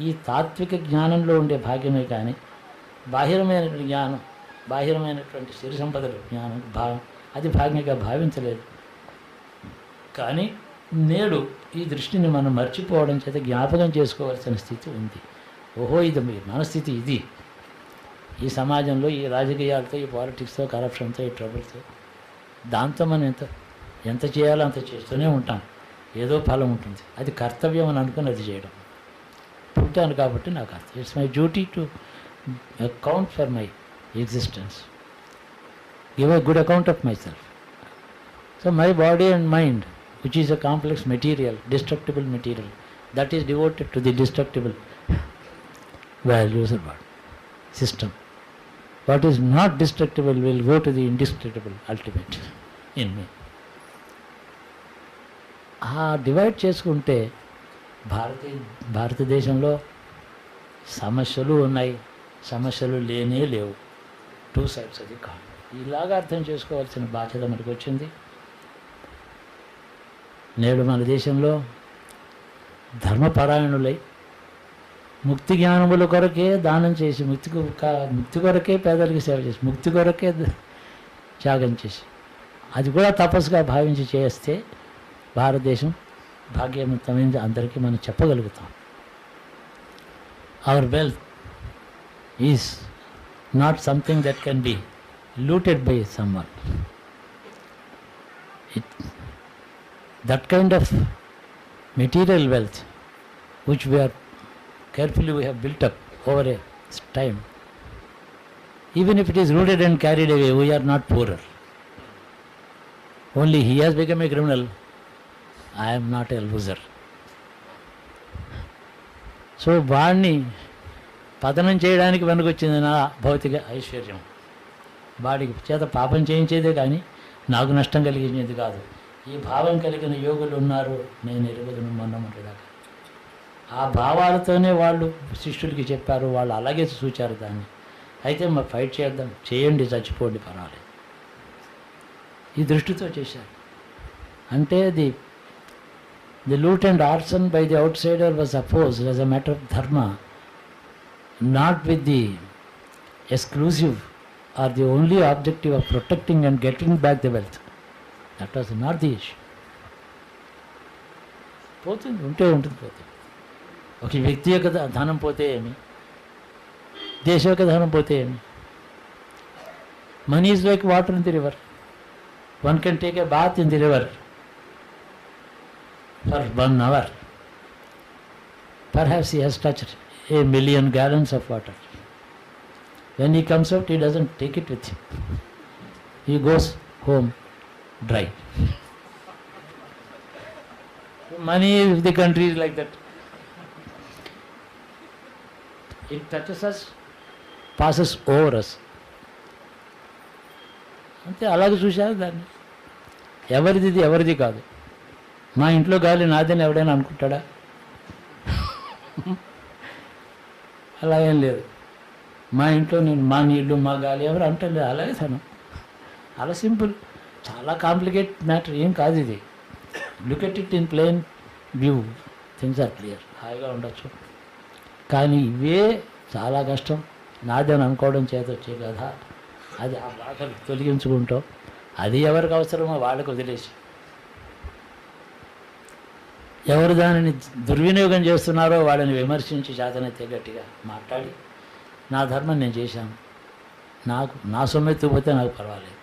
ఈ తాత్విక జ్ఞానంలో ఉండే భాగ్యమే కానీ బాహిరమైనటువంటి జ్ఞానం, బాహిరమైనటువంటి సిరి సంపదలు జ్ఞానం భావం అది భాగ్యంగా భావించలేదు. కానీ నేడు ఈ దృష్టిని మనం మర్చిపోవడం చేత జ్ఞాపకం చేసుకోవాల్సిన స్థితి ఉంది. ఓహో, ఇది మన స్థితి, ఇది ఈ సమాజంలో ఈ రాజకీయాలతో, ఈ పాలిటిక్స్తో, కరప్షన్తో, ఈ ట్రబుల్తో, దాంతో మనం ఎంత చేయాలో అంత చేస్తూనే ఉంటాం. ఏదో ఫలం ఉంటుంది, అది కర్తవ్యం అని అనుకుని అది చేయడం. పుట్టాను కాబట్టి నాకు అర్థం, it's my duty to account for my existence, give a good account of my self. So my body and mind, which is a complex material, destructible material, that is devoted to the destructible values of God system. What is not destructible will go to the indestructible ultimate in me. Divide చేసుకుంటే భారతదేశంలో సమస్యలు ఉన్నాయి, సమస్యలు లేనే లేవు. Two sides అది కాదు. ఇలాగా అర్థం చేసుకోవాల్సిన బాధ్యత మనకు వచ్చింది. నేడు మన దేశంలో ధర్మపరాయణులై ముక్తి జ్ఞానముల కొరకే దానం చేసి, ముక్తి కొరకే పేదలకు సేవ చేసి, ముక్తి కొరకే త్యాగం చేసి, అది కూడా తపస్సుగా భావించి చేస్తే భారతదేశం భాగ్యవంతమైనది అందరికీ మనం చెప్పగలుగుతాం. Our wealth is not something that can be looted by someone. That kind of material wealth which we have built up over a time, even if it is looted and carried away, we are not poorer. Only he has become a criminal, I am not a loser. So వాడిని పతనం చేయడానికి వెనుకొచ్చింది నా భౌతిక ఐశ్వర్యం. వాడికి చేత పాపం చేయించేదే కానీ నాకు నష్టం కలిగించేది కాదు. ఈ భావం కలిగిన యోగులు ఉన్నారు, నేను ఎరుగుదను మొన్నదాకా. ఆ భావాలతోనే వాళ్ళు శిష్యులకి చెప్పారు, వాళ్ళు అలాగే చూచారు దాన్ని. అయితే మరి ఫైట్ చేద్దాం, చేయండి, చచ్చిపోండి, పర్వాలేదు, ఈ దృష్టితో చేశారు. అంటే the loot and arson by the outsider was opposed as a matter of dharma, not with the exclusive or the only objective of protecting and getting back the wealth. That was not the issue. పోతుంది, ఉంటే ఉంటుంది, పోతుంది. ఒక వ్యక్తి యొక్క ధనం పోతే ఏమి, దేశం యొక్క ధనం పోతే ఏమి, Money is like water in the river. One can take a bath in the river for 1 hour. Perhaps he has touched 1,000,000 gallons of water. When he comes out, he doesn't take it with him. He goes home dry. Money of the country is like that. It touches us, passes over us. అంతే అలాగే చూశారు దాన్ని. ఎవరిది ఎవరిది కాదు. మా ఇంట్లో గాలి నాదని ఎవడైనా అనుకుంటాడా? అలా ఏం లేదు. మా ఇంట్లో నేను మా నీళ్ళు మా గాలి ఎవరు అంటలేదు. అలాగే తను అలా సింపుల్. చాలా కాంప్లికేట్ మ్యాటర్ ఏం కాదు ఇది. Look at it in plain view, things are clear. హాయిగా ఉండొచ్చు. కానీ ఇవే చాలా కష్టం. నాదని అనుకోవడం చేత వచ్చే కదా. అది ఆ బాధలు తొలగించుకుంటాం. అది ఎవరికి అవసరమో వాళ్ళకి వదిలేసి, ఎవరు దానిని దుర్వినియోగం చేస్తున్నారో వాళ్ళని విమర్శించి చేతనైతే గట్టిగా మాట్లాడి, నా ధర్మం నేను చేశాను, నా సొమ్మెత్తుపోతే నాకు పర్వాలేదు,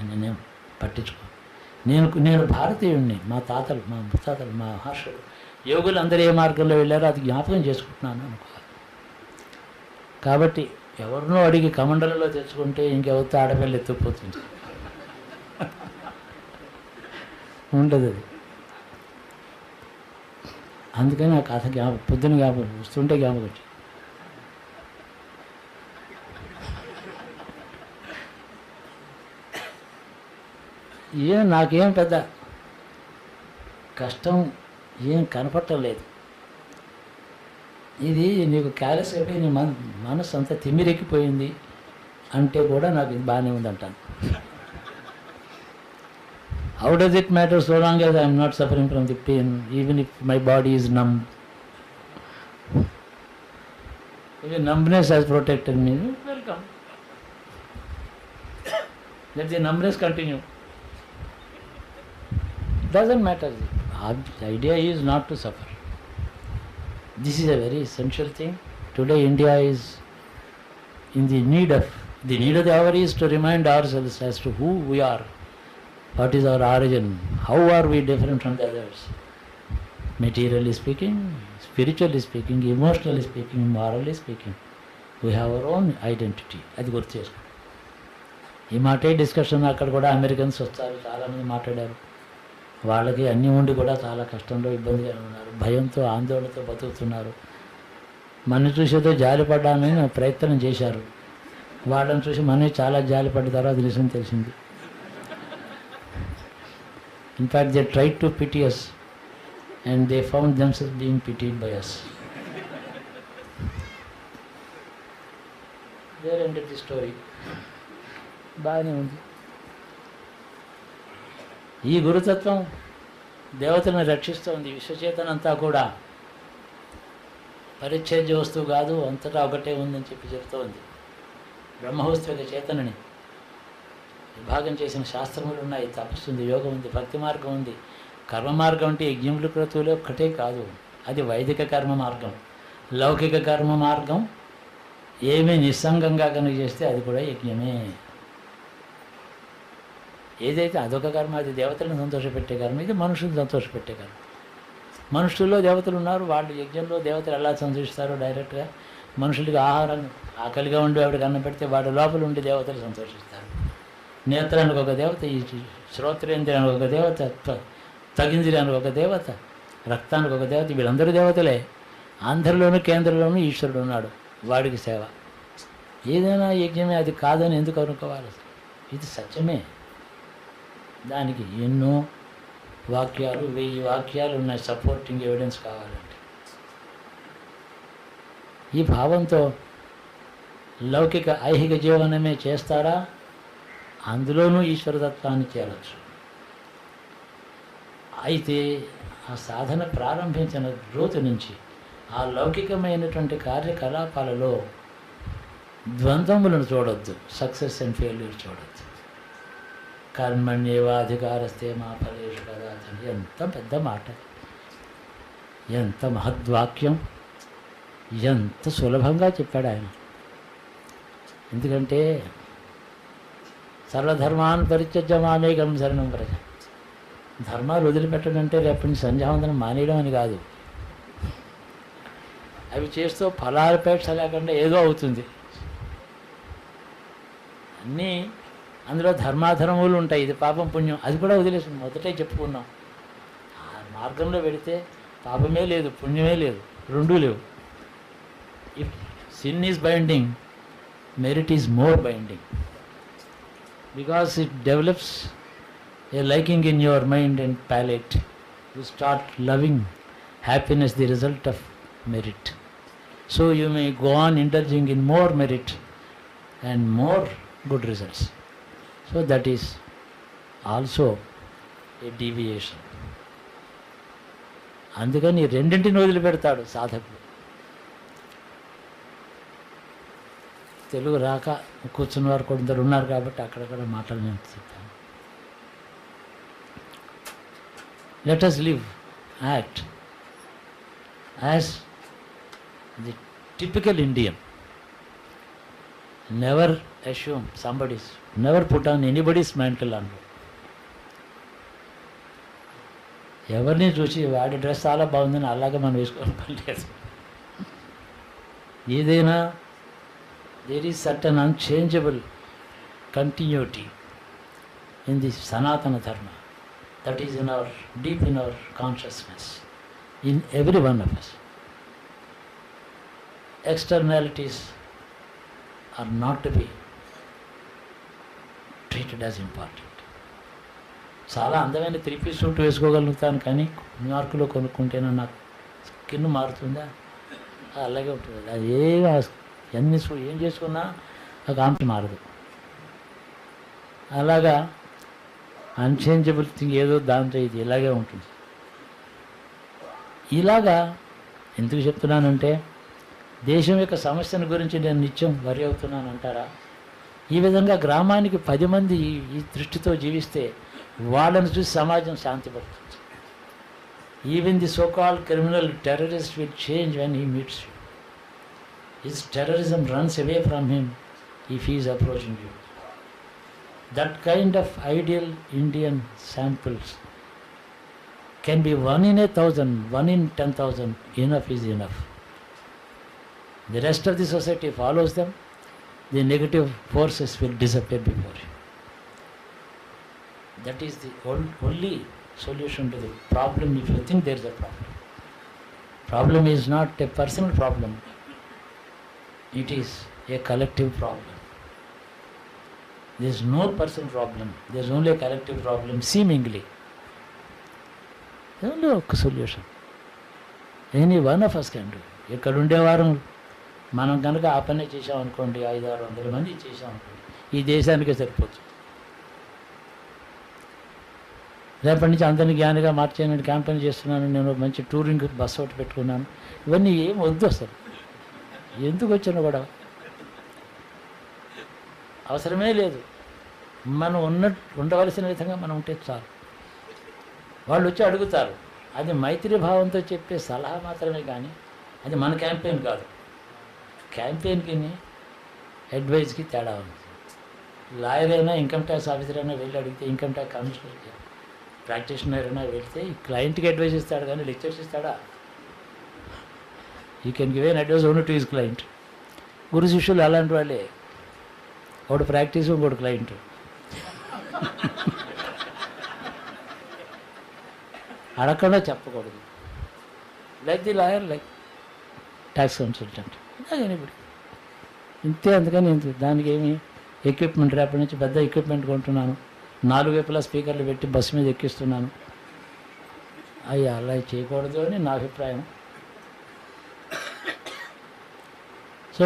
నేనేం పట్టించుకో. నేను భారతీయుడిని. మా తాతలు, మా ముత్తాతలు, మా మహర్షులు, యోగులు అందరూ ఏ మార్గంలో వెళ్ళారో అది జ్ఞాపకం చేసుకుంటున్నాను అనుకోవాలి. కాబట్టి ఎవరినో అడిగి కమండలలో తెచ్చుకుంటే ఇంకెవరితో ఆడపిల్ల ఎత్తుకుపోతుంది. ఉండదు అది. అందుకని ఆ కథ పొద్దున జ్ఞాపకం వస్తుంటే జ్ఞాపకం వచ్చి, నాకేం పెద్ద కష్టం ఏం కనపడటం లేదు. ఇది నీకు క్యాలెస్ అయిపోయి నీ మనసు అంతా తిమ్మిరెక్కిపోయింది అంటే కూడా నాకు ఇది బాగానే ఉందంటాను. How does it matter so long as I'm not suffering from the pain, even if my body is numb. If numbness has protected me, welcome. Let the numbness continue. Doesn't matter. The idea is not to suffer. This is a very essential thing. Today India is in the need of the hour is to remind ourselves as to who we are, what is our origin, how are we different from the others, materially speaking, spiritually speaking, emotionally speaking, morally speaking. We have our own identity. అది గుర్తు చేసుకో. ఈ మాటే discussion అక్కడ కూడా Americans వస్తారు, చాలామంది మాట్లాడారు. వాళ్ళకి అన్నీ ఉండి కూడా చాలా కష్టంలో ఇబ్బందిగా ఉన్నారు, భయంతో ఆందోళనతో బతుకుతున్నారు. మన చూసేదో జాలిపడ్డానని ప్రయత్నం చేశారు. వాళ్ళని చూసి మనం చాలా జాలిపడ్డ తర్వాత నిజం తెలిసింది. In fact they tried to pity us and they found themselves being pitied by us. There ended the story. బాగానే ఉంది. ఈ గురుతత్వం దేవతలను రక్షిస్తోంది. విశ్వచేతనంతా కూడా పరిచ్ఛేద్య వస్తువు కాదు, అంతటా ఒకటే ఉందని చెప్పి చెప్తోంది. బ్రహ్మవస్తుక చేతనని విభాగం చేసిన శాస్త్రములు ఉన్నాయి. తపస్సు ఉంది, యోగం ఉంది, భక్తి మార్గం ఉంది. కర్మ మార్గం అంటే యజ్ఞములు క్రతువులు ఒక్కటే కాదు, అది వైదిక కర్మ మార్గం. లౌకిక కర్మ మార్గం ఏమీ నిస్సంగంగా కనుక చేస్తే అది కూడా యజ్ఞమే. ఏదైతే అదొక కర్మ, అది దేవతలను సంతోషపెట్టే కర్మ, ఇది మనుషులను సంతోషపెట్టే కర్మ. మనుషుల్లో దేవతలు ఉన్నారు, వాళ్ళు యజ్ఞంలో దేవతలు ఎలా సంతోషిస్తారో డైరెక్ట్గా మనుషులకి ఆహారం ఆకలిగా ఉండి ఆవిడకి అన్నం పెడితే వాడి లోపల ఉండి దేవతలు సంతోషిస్తారు. నేత్రానికి ఒక దేవత, ఈ శ్రోత్రేంద్రియానికి ఒక దేవత, తగింద్రియానికి ఒక దేవత, రక్తానికి ఒక దేవత, వీళ్ళందరూ దేవతలే. అందరిలోనూ కేంద్రంలోనూ ఈశ్వరుడు ఉన్నాడు, వాడికి సేవ. ఏదైనా యజ్ఞమే, అది కాదని ఎందుకు అనుకోవాలి? ఇది సత్యమే. దానికి ఎన్నో వాక్యాలు, 1000 వాక్యాలు ఉన్నాయి సపోర్టింగ్ ఎవిడెన్స్ కావాలంటే. ఈ భావంతో లౌకిక ఐహిక జీవనమే చేస్తారా, అందులోనూ ఈశ్వరతత్వాన్ని చేరవచ్చు. అయితే ఆ సాధన ప్రారంభించిన రోజు నుంచి ఆ లౌకికమైనటువంటి కార్యకలాపాలలో ద్వంద్వములను చూడొద్దు, సక్సెస్ అండ్ ఫెయిల్యూర్ చూడొద్దు. కర్మణ్యేవాధికారస్తే మా ఫలేషు కదాచన. ఎంత పెద్ద మాట, ఎంత మహద్వాక్యం, ఎంత సులభంగా చెప్పాడు ఆయన. ఎందుకంటే సర్వధర్మాన్ పరిత్యజ్య మామేకం శరణం వ్రజ. ధర్మాలు వదిలిపెట్టడం అంటే రేపటి నుంచి సంధ్యావందనం మానేయడం అని కాదు. అవి చేస్తూ ఫలాపేక్ష లేకుండా ఏదో అవుతుంది. అన్నీ అందులో ధర్మాధర్మములు ఉంటాయి. ఇది పాపం పుణ్యం అది కూడా వదిలేసి మొదటే చెప్పుకున్నాం. ఆ మార్గంలో పెడితే పాపమే లేదు, పుణ్యమే లేదు, రెండూ లేవు. If sin is binding, merit is more binding, because it develops a liking in your mind and palate. You start loving happiness, the result of merit. So you may go on indulging in more merit and more good results. So that is also a deviation. అందుకని రెండింటిని వదిలిపెడతాడు సాధకుడు. తెలుగు రాక కూర్చున్న వారు కొందరు ఉన్నారు కాబట్టి అక్కడక్కడ మాటలు నేను చెప్తాను. Let us live, act as the typical Indian. Never assume somebody's, never put on anybody's mantle on you. ఎవరిని చూసి వాడి డ్రెస్ చాలా బాగుందని అలాగే మనం వేసుకోవడం పర్లేదు. ఏదైనా there is certain unchangeable continuity in the Sanatana Dharma. That is in our deep in our consciousness, in every one of us. Externalities are not to be treated as important. చాలా అందమైన 3-piece suit వేసుకోగలుగుతాను, కానీ న్యూయార్క్లో కొనుక్కుంటేనే నాకు skin మారుతుందా? అలాగే ఉంటుంది. అది ఏం చేసుకున్నా ఆ కాంతి మారదు. అలాగా అన్చేంజబుల్ థింగ్ ఏదో దాంతో ఇది ఇలాగే ఉంటుంది. ఇలాగా ఎందుకు చెప్తున్నానంటే దేశం యొక్క సమస్యల గురించి నేను నిత్యం వరి అవుతున్నాను అంటారా? ఈ విధంగా గ్రామానికి 10 మంది ఈ దృష్టితో జీవిస్తే వాళ్ళని చూసి సమాజం శాంతిపడుతుంది. Even the so called criminal terrorist will change when he meets you. His terrorism runs away from him if he is approaching you. That kind of ideal Indian samples can be 1 in 1,000, 1 in 10,000. Enough is enough. The rest of the society follows them. The negative forces will disappear before you. That is the only solution to the problem. If you think there is a problem, problem is not a personal problem. It is a collective problem. There is no personal problem. There is only a collective problem, seemingly. There is only a solution. Any one of us can do. ఇక్కడ ఉండేవారు మనం కనుక ఆ పని చేసామనుకోండి, 500-600 మంది చేసామనుకోండి, ఈ దేశానికే సరిపోతుంది. రేపటి నుంచి అందరినీ జ్ఞానిగా మార్చేయడానికి క్యాంపెయిన్ చేస్తున్నాను. నేను మంచి టూరింగ్ బస్సు ఒకటి పెట్టుకున్నాను. ఇవన్నీ ఏం వద్దు అసలు. ఎందుకు వచ్చినా కూడా అవసరమే లేదు. మనం ఉండవలసిన విధంగా మనం ఉంటే చాలు. వాళ్ళు వచ్చి అడుగుతారు. అది మైత్రి భావంతో చెప్పే సలహా మాత్రమే, కానీ అది మన క్యాంపెయిన్ కాదు. క్యాంపెయిన్కి అడ్వైజ్కి తేడా ఉంది. లాయర్ అయినా, ఇన్కమ్ ట్యాక్స్ ఆఫీసర్ అయినా వెళ్ళి అడిగితే, ఇన్కమ్ ట్యాక్స్ కమిషనర్ ప్రాక్టీషనర్ అయినా వెళ్తే క్లయింట్కి అడ్వైజ్ ఇస్తాడు, కానీ లెక్చర్స్ ఇస్తాడా? You can give an advice only to his client. గురు శిష్యులు అలాంటి వాళ్ళే. ఒకడు ప్రాక్టీస్, ఇంకోటి క్లయింట్. అడగకుండా చెప్పకూడదు. Like the lawyer, like tax consultant, anybody ఇంతే. అందుకని దానికి ఏమి ఎక్విప్మెంట్, రేపటి నుంచి పెద్ద ఎక్విప్మెంట్ కొంటున్నాను, 4 వైపులా స్పీకర్లు పెట్టి బస్సు మీద ఎక్కిస్తున్నాను. అయ్యా అలా చేయకూడదు అని నా అభిప్రాయం. సో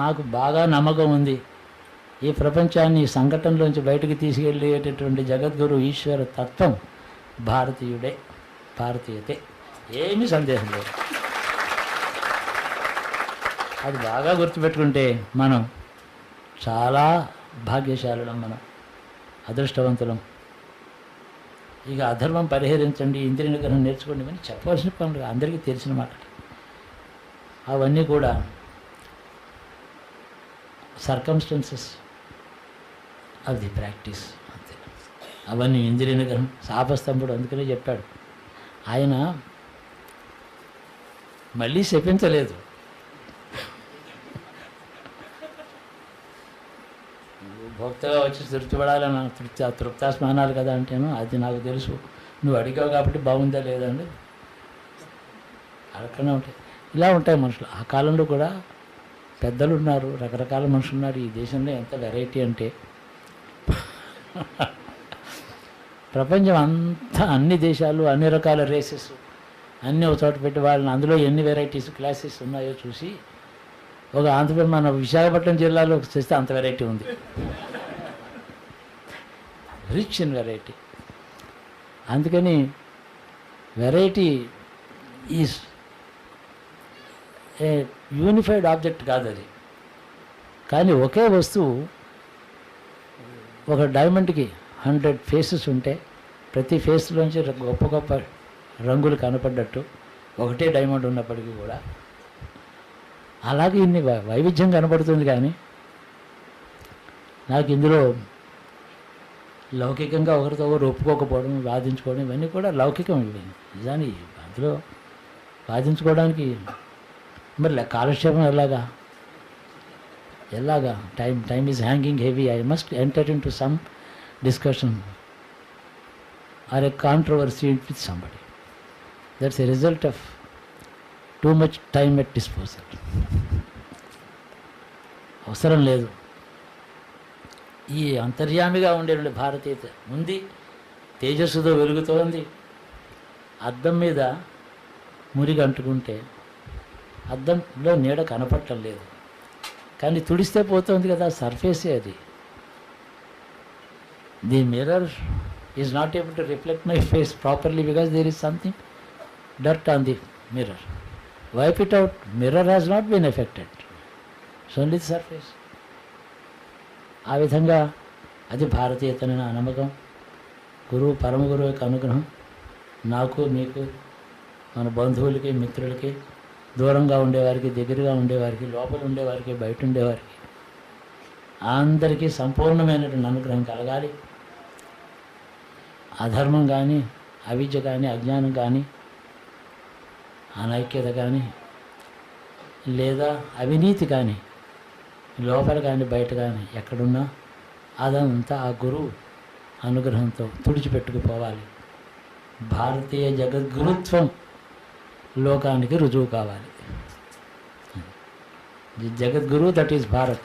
నాకు బాగా నమ్మకం ఉంది, ఈ ప్రపంచాన్ని సంఘటనలోంచి బయటకు తీసుకెళ్ళేటటువంటి జగద్గురు ఈశ్వర తత్వం భారతీయుడే, భారతీయతే, ఏమీ సందేహం లేదు. అది బాగా గుర్తుపెట్టుకుంటే మనం చాలా భాగ్యశాలులం, మనం అదృష్టవంతులం. ఇక అధర్మం పరిహరించండి, ఇంద్రియ నిగ్రహం నేర్చుకోండి అని చెప్పవలసిన పనులు అందరికీ తెలిసిన మాటలు. అవన్నీ కూడా సర్కమ్స్టెన్సెస్ ఆఫ్ ది ప్రాక్టీస్ అంతే. అవన్నీ ఇంద్రియ నిగ్రహం. శాపస్తంభుడు అందుకనే చెప్పాడు, ఆయన మళ్ళీ శపించలేదు. భక్తగా వచ్చి తృప్తిపడాలని తృప్తాస్మానాలు కదా అంటేను, అది నాకు తెలుసు, నువ్వు అడిగావు కాబట్టి బాగుందా లేదండి, అడగనే ఉంటాయి. ఇలా ఉంటాయి మనుషులు. ఆ కాలంలో కూడా పెద్దలు ఉన్నారు, రకరకాల మనుషులు ఉన్నారు. ఈ దేశంలో ఎంత వెరైటీ అంటే ప్రపంచం అంతా అన్ని దేశాలు, అన్ని రకాల రేసెస్ అన్నీ ఒక చోట పెట్టి వాళ్ళని అందులో ఎన్ని వెరైటీస్ క్లాసెస్ ఉన్నాయో చూసి ఒక ఆంధ్రప్రదేశ్ మన విశాఖపట్నం జిల్లాలో చేస్తే అంత వెరైటీ ఉంది, రిచ్ ఇన్ వెరైటీ. అందుకని variety is a unified object కాదు అది. కానీ ఒకే వస్తువు, ఒక డైమండ్కి 100 ఫేసెస్ ఉంటే ప్రతి ఫేస్లోంచి గొప్ప గొప్ప రంగులు కనపడ్డట్టు ఒకటే డైమండ్ ఉన్నప్పటికీ కూడా అలాగే ఇన్ని వైవిధ్యం కనపడుతుంది. కానీ నాకు ఇందులో లౌకికంగా ఒకరితో ఒకరు ఒప్పుకోకపోవడం, వాదించుకోవడం ఇవన్నీ కూడా లౌకికం. ఇవన్నీ నిజాన్ని అందులో వాదించుకోవడానికి మరి కాలక్షేపం ఎలాగా time is hanging heavy. I must enter in to some discussion or a controversy with somebody. That's a result of too much time at disposal. అవసరం లేదు. ఈ అంతర్యామిగా ఉండే భారతీయత ఉంది, తేజస్సుతో వెలుగుతోంది. అద్దం మీద మురిగి అంటుకుంటే అద్దంలో నీడ కనపడటం లేదు, కానీ తుడిస్తే పోతుంది కదా, సర్ఫేసే అది. The mirror is not able to reflect my face properly because there is something dirt on the mirror. Wipe it out, mirror has not been affected, it's only the surface. ఆ విధంగా అది భారతీయతని నా నమ్మకం. గురువు, పరమ గురువు యొక్క అనుగ్రహం నాకు, మీకు, మన బంధువులకి, మిత్రులకి, దూరంగా ఉండేవారికి, దగ్గరగా ఉండేవారికి, లోపల ఉండేవారికి, బయట ఉండేవారికి అందరికీ సంపూర్ణమైనటువంటి అనుగ్రహం కలగాలి. అధర్మం కానీ, అవిద్య కానీ, అజ్ఞానం కానీ, అనైక్యత కానీ, లేదా అవినీతి కానీ లోపల కానీ బయట కానీ ఎక్కడున్నా అదంతా ఆ గురువు అనుగ్రహంతో తుడిచిపెట్టుకుపోవాలి. భారతీయ జగద్గురుత్వం లోకానికి రుజువు కావాలి. The Jagadguru, that is Bharat.